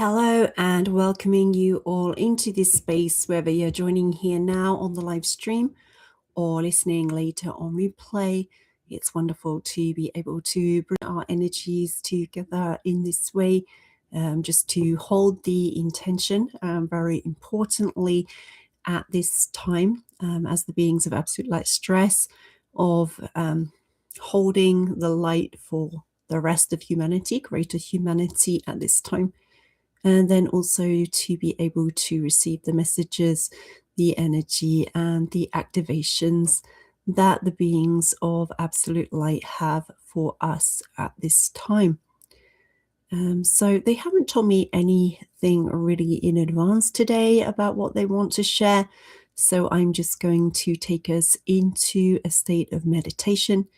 Hello and welcoming you all into this space, whether you're joining here now on the live stream or listening later on replay. It's wonderful to be able to bring our energies together in this way, just to hold the intention, very importantly at this time, as the beings of absolute light stress, of holding the light for the rest of humanity, greater humanity at this time. And then also to be able to receive the messages, the energy, and the activations that the beings of absolute light have for us at this time. So they haven't told me anything really in advance today about what they want to share. So I'm just going to take us into a state of meditation,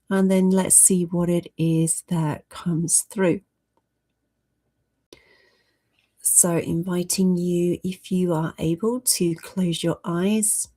and then let's see what it is that comes through. So inviting you, if you are able, to close your eyes.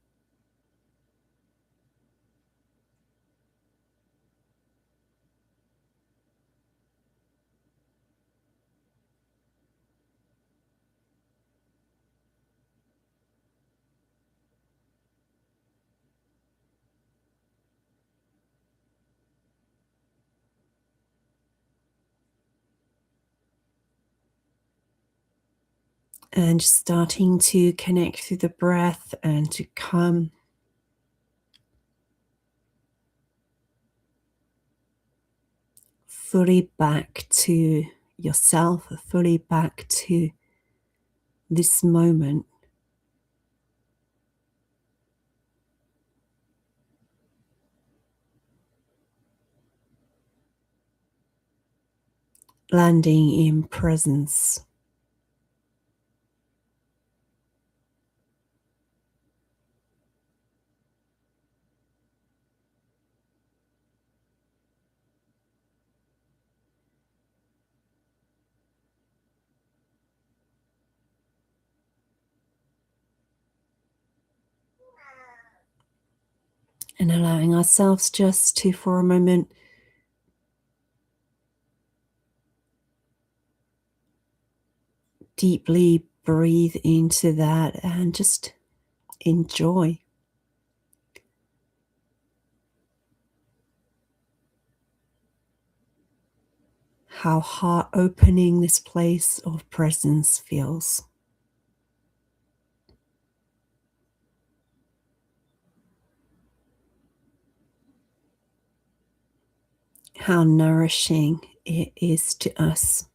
And starting to connect through the breath and to come fully back to yourself, fully back to this moment. Landing in presence. And allowing ourselves just to, for a moment, deeply breathe into that and just enjoy. How heart opening this place of presence feels. How nourishing it is to us.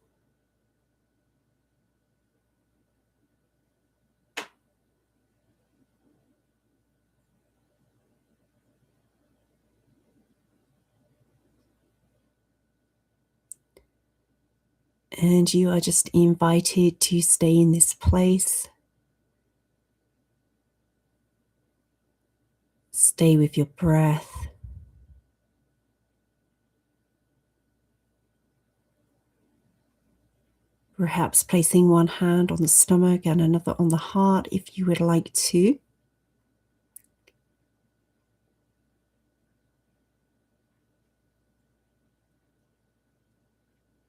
And you are just invited to stay in this place. Stay with your breath. Perhaps placing one hand on the stomach and another on the heart if you would like to.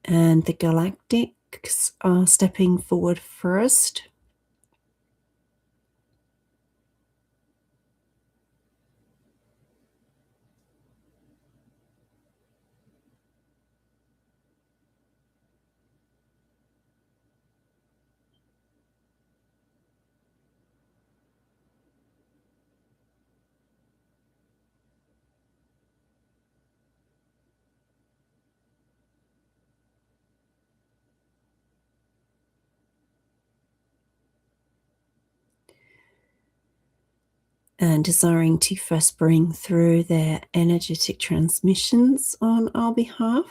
And the galactics are stepping forward first. And desiring to first bring through their energetic transmissions on our behalf.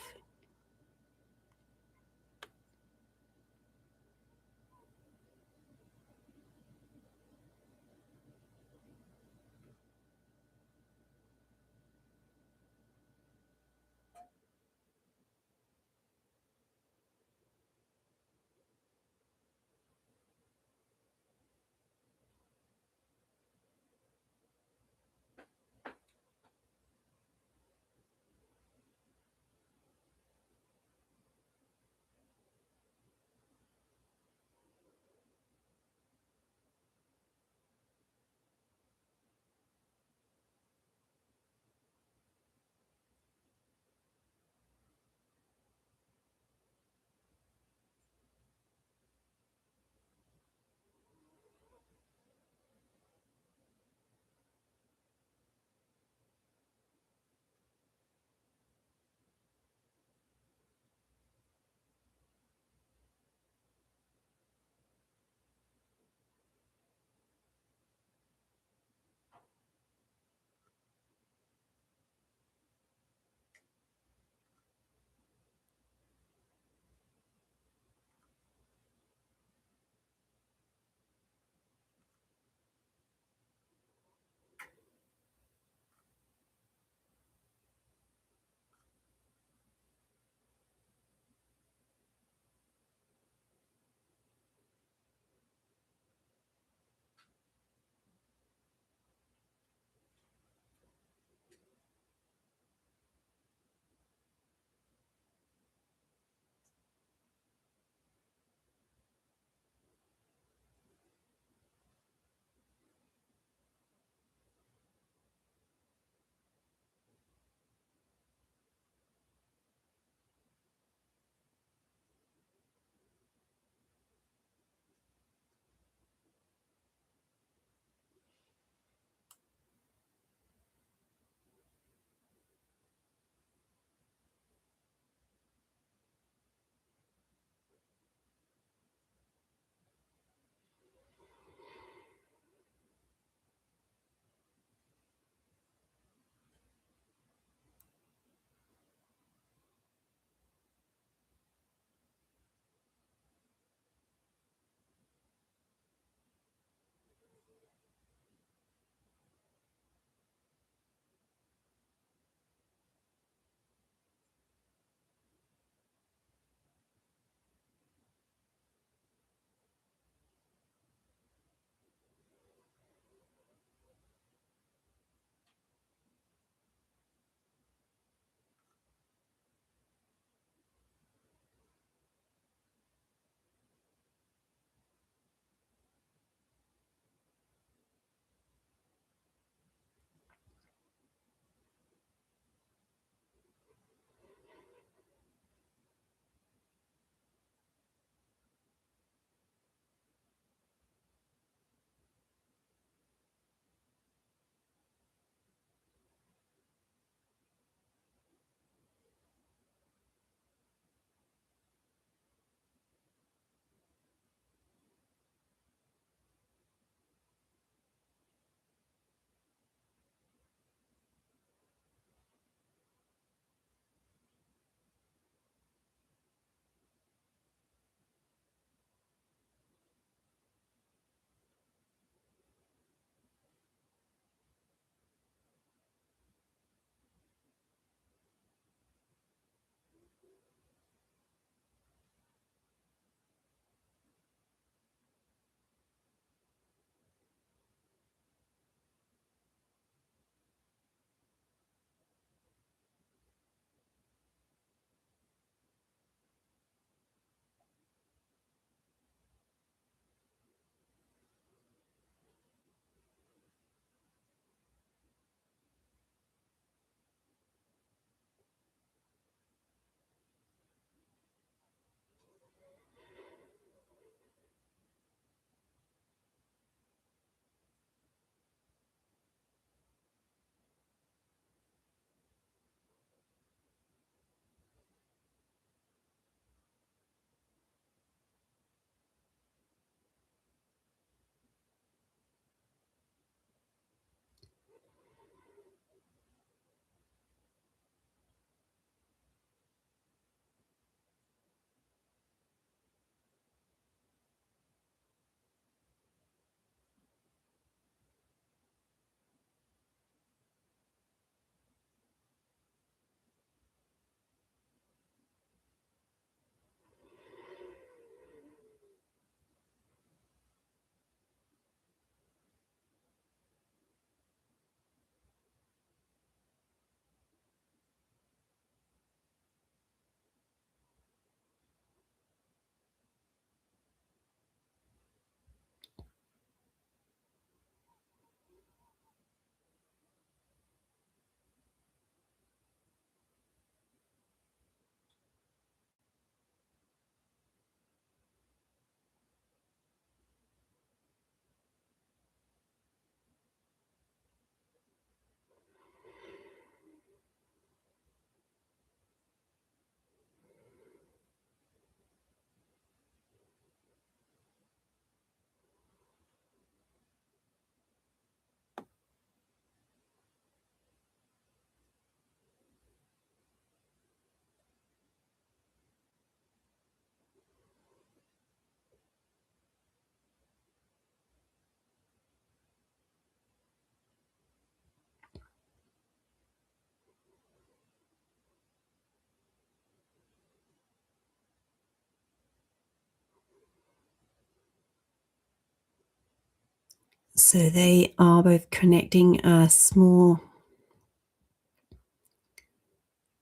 So they are both connecting us more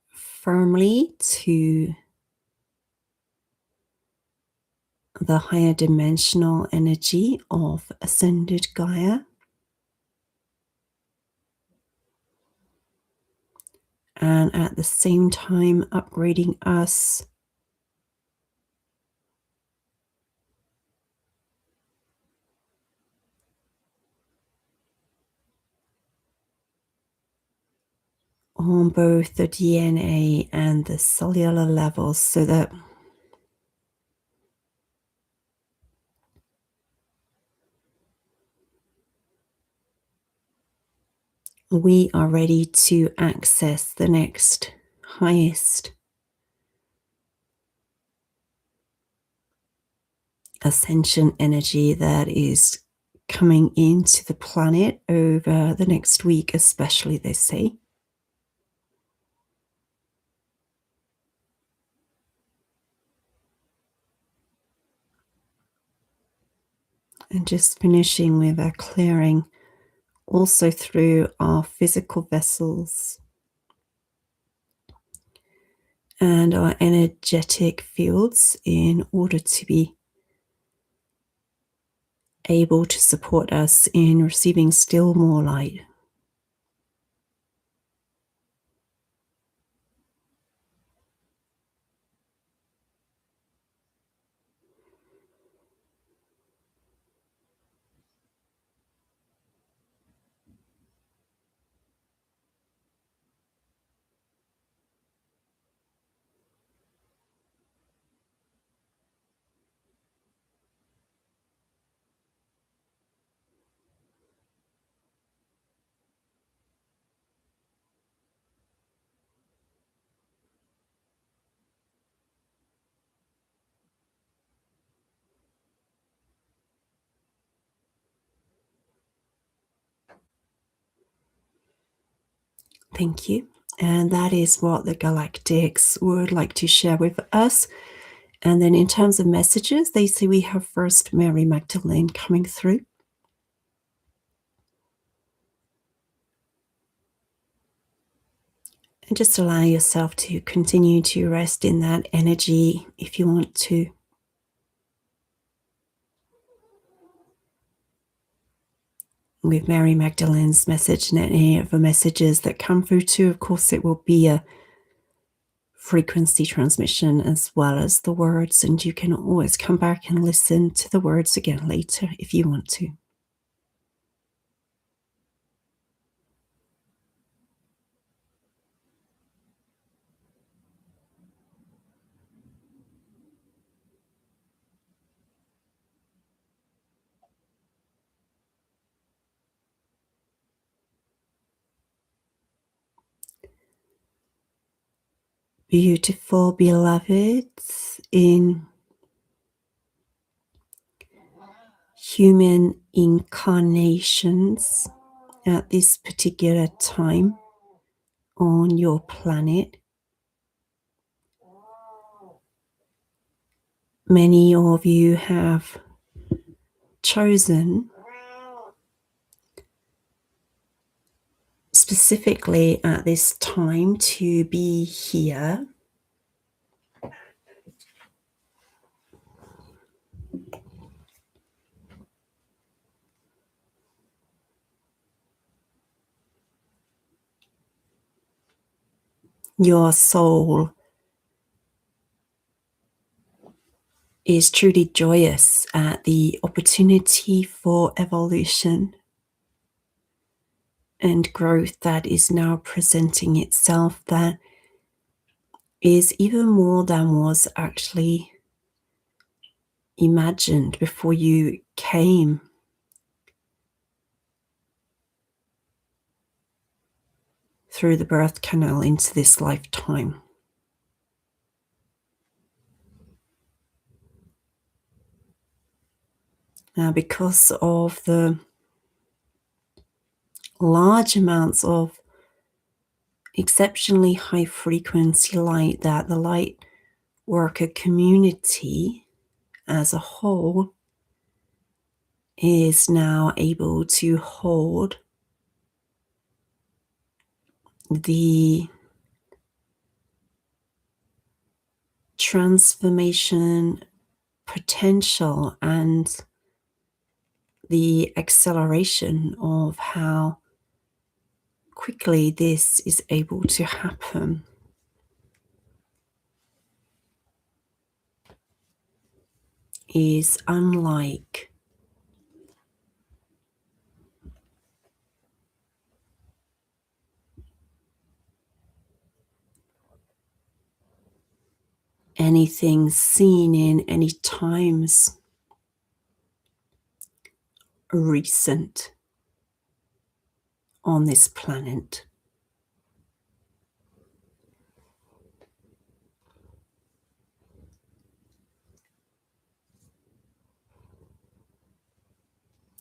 firmly to the higher dimensional energy of ascended Gaia, and at the same time upgrading us on both the DNA and the cellular levels, so that we are ready to access the next highest ascension energy that is coming into the planet over the next week, especially, they say. And just finishing with a clearing also through our physical vessels and our energetic fields in order to be able to support us in receiving still more light. Thank you. And that is what the galactics would like to share with us. And then in terms of messages, they say we have first Mary Magdalene coming through. And just allow yourself to continue to rest in that energy if you want to. With Mary Magdalene's message and any of the messages that come through too, of course, it will be a frequency transmission as well as the words, and you can always come back and listen to the words again later if you want to. Beautiful beloveds, in human incarnations at this particular time on your planet, many of you have chosen specifically at this time to be here your soul is truly joyous at the opportunity for evolution and growth that is now presenting itself, that is even more than was actually imagined before you came through the birth canal into this lifetime. Now, because of the large amounts of exceptionally high frequency light that the light worker community as a whole is now able to hold the transformation potential and the acceleration of how quickly this is able to happen is unlike anything seen in any times recent on this planet.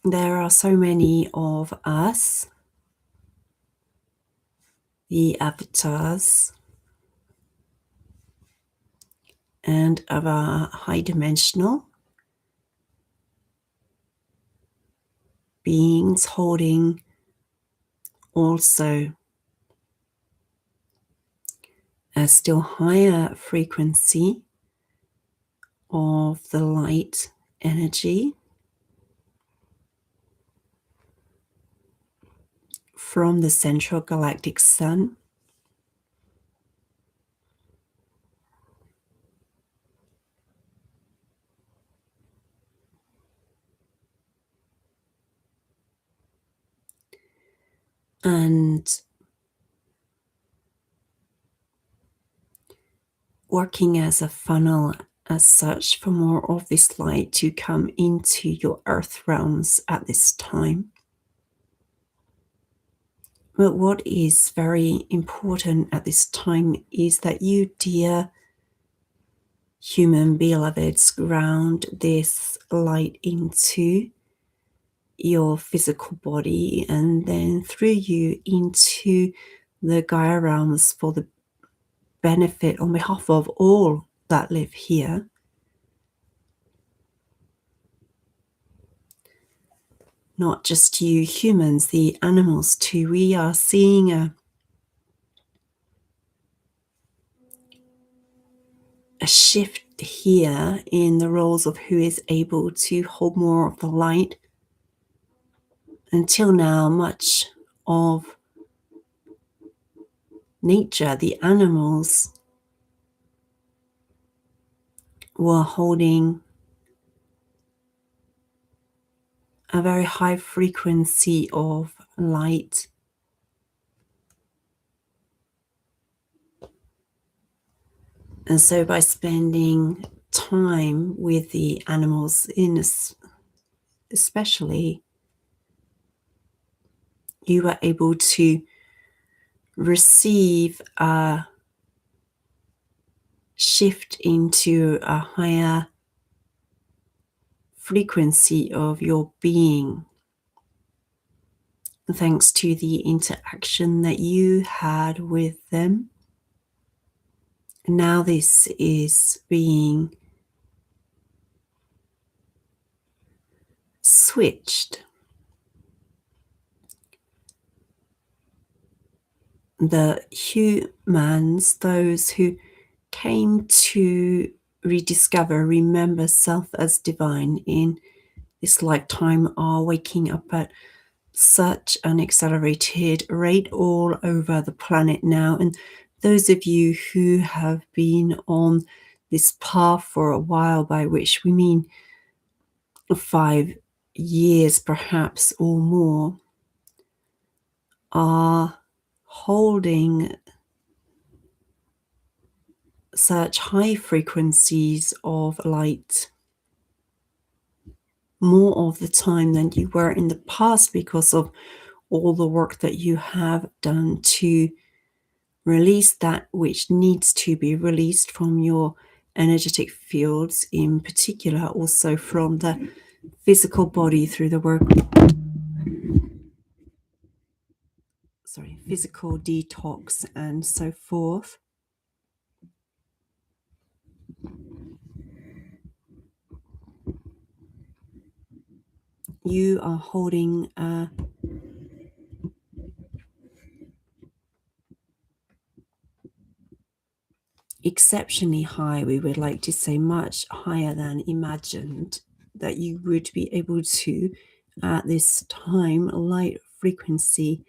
There are so many of us, the avatars, and other high dimensional beings holding also a still higher frequency of the light energy from the central galactic sun. And working as a funnel as such for more of this light to come into your earth realms at this time. But what is very important at this time is that you, dear human beloveds, ground this light into your physical body and then through you into the Gaia realms for the benefit on behalf of all that live here. Not just you humans, the animals too. We are seeing a shift here in the roles of who is able to hold more of the light. Until now, much of nature, the animals, were holding a very high frequency of light. And so by spending time with the animals, especially, you were able to receive a shift into a higher frequency of your being, thanks to the interaction that you had with them. Now this is being switched. The humans, those who came to rediscover, remember self as divine in this lifetime, are waking up at such an accelerated rate all over the planet now. And those of you who have been on this path for a while, by which we mean 5 years perhaps or more, are holding such high frequencies of light more of the time than you were in the past, because of all the work that you have done to release that which needs to be released from your energetic fields, in particular also from the physical body through the work, physical detox and so forth. you are holding a exceptionally high, we would like to say much higher than imagined, that you would be able to, at this time, light frequency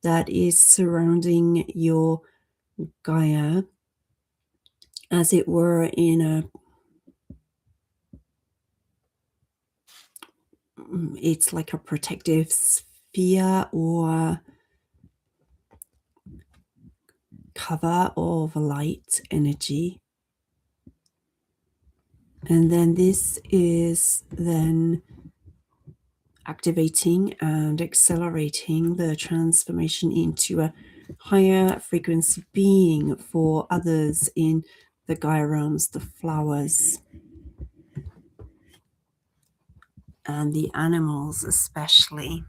that is surrounding your Gaia, as it were, in a, it's like a protective sphere or cover of light energy. And then this is then activating and accelerating the transformation into a higher frequency being for others in the Gaia realms, the flowers and the animals especially.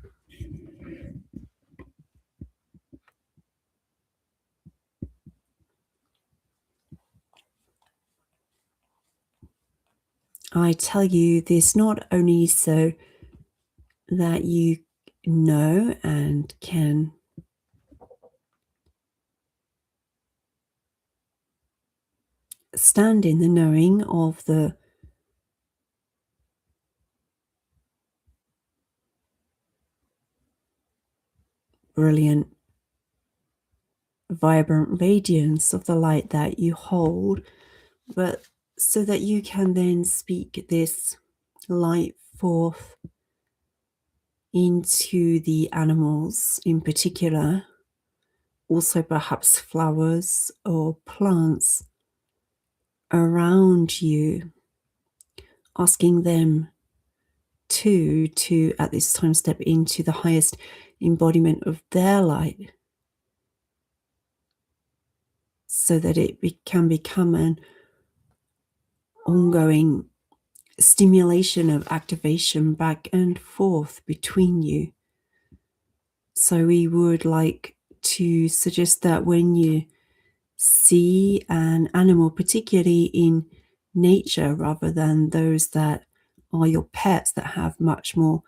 I tell you this not only so that you know and can stand in the knowing of the brilliant, vibrant radiance of the light that you hold, but so that you can then speak this light forth into the animals in particular, also perhaps flowers or plants around you, asking them to at this time step into the highest embodiment of their light, so that it can become an ongoing stimulation of activation back and forth between you. So we would like to suggest that when you see an animal, particularly in nature rather than those that are your pets that have much more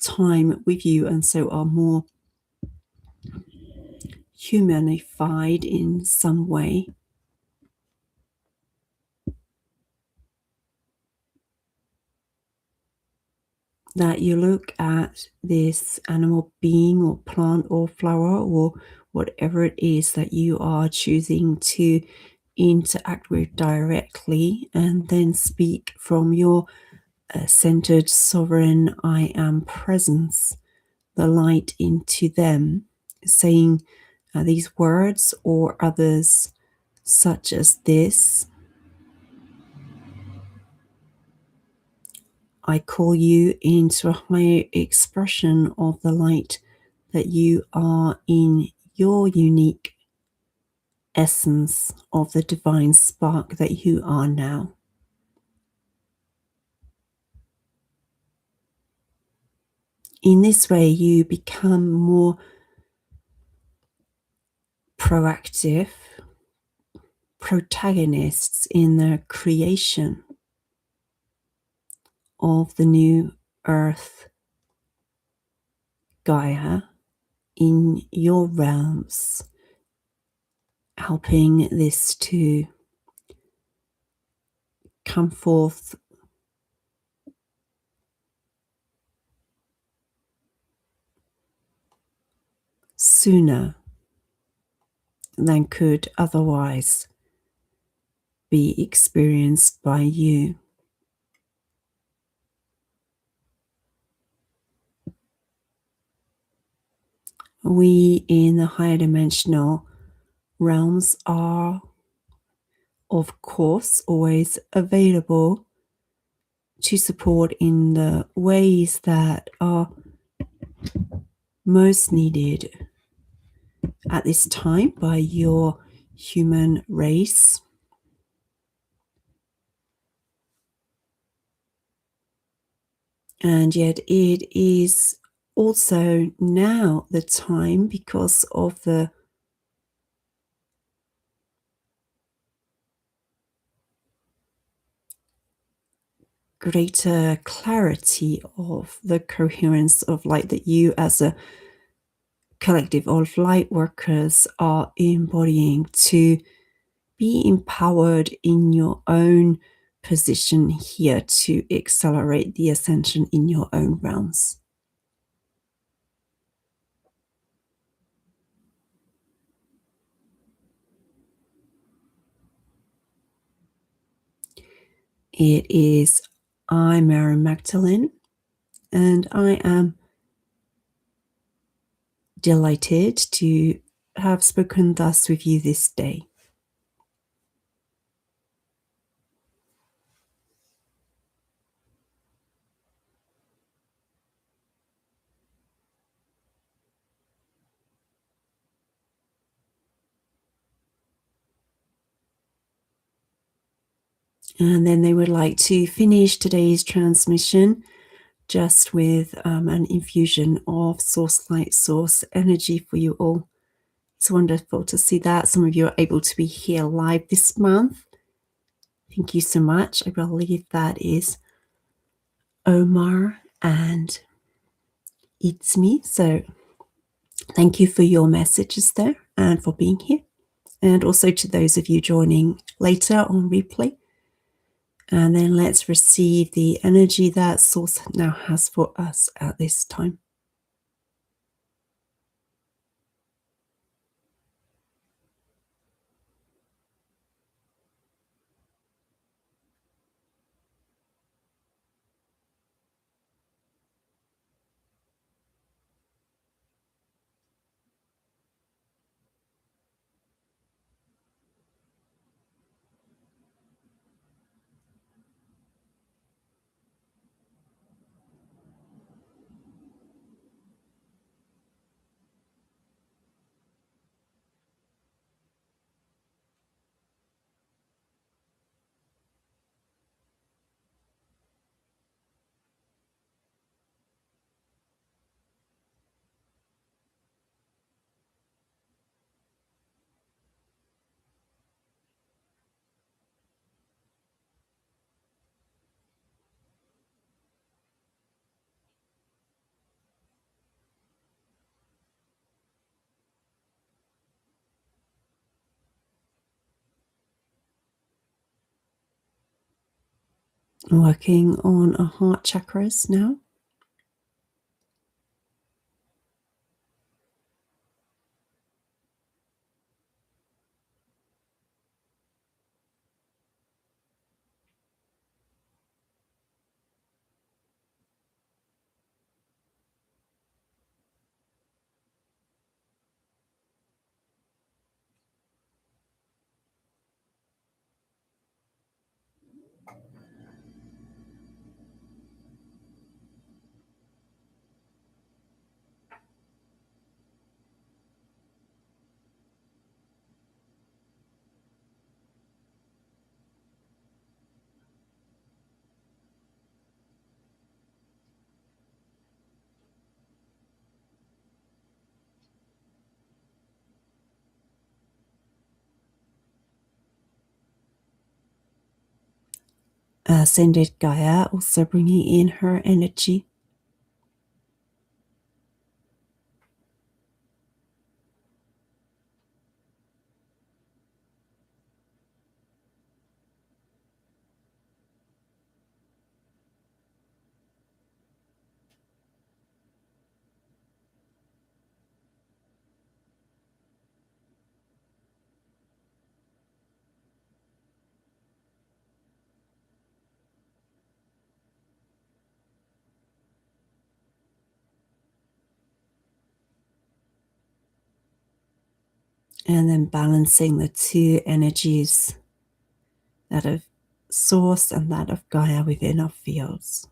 time with you and so are more humanified in some way, that you look at this animal being or plant or flower or whatever it is that you are choosing to interact with directly, and then speak from your centered sovereign I am presence, the light into them, saying these words or others such as this: I call you into a higher expression of the light that you are in your unique essence of the divine spark that you are now. In this way, you become more proactive protagonists in the creation of the new earth, Gaia, in your realms, helping this to come forth sooner than could otherwise be experienced by you. We in the higher dimensional realms are, of course, always available to support in the ways that are most needed at this time by your human race. And yet it is also now the time, because of the greater clarity of the coherence of light that you as a collective of light workers are embodying to be empowered in your own position here to accelerate the ascension in your own realms. It is I, Mary Magdalene, and I am delighted to have spoken thus with you this day. And then they would like to finish today's transmission just with an infusion of source light, source energy for you all. It's wonderful to see that some of you are able to be here live this month. Thank you so much. I believe that is Omar and It's Me. So thank you for your messages there and for being here. And also to those of you joining later on replay. And then let's receive the energy that Source now has for us at this time. Working on our heart chakras now. Ascended Gaia also bringing in her energy. And then balancing the two energies, that of Source and that of Gaia within our fields.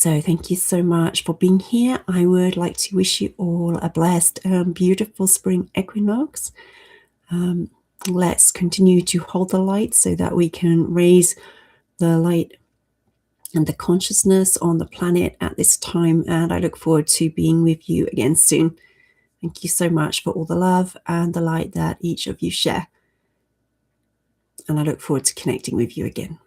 So thank you so much for being here. I would like to wish you all a blessed and beautiful spring equinox. Let's continue to hold the light so that we can raise the light and the consciousness on the planet at this time. And I look forward to being with you again soon. Thank you so much for all the love and the light that each of you share. And I look forward to connecting with you again.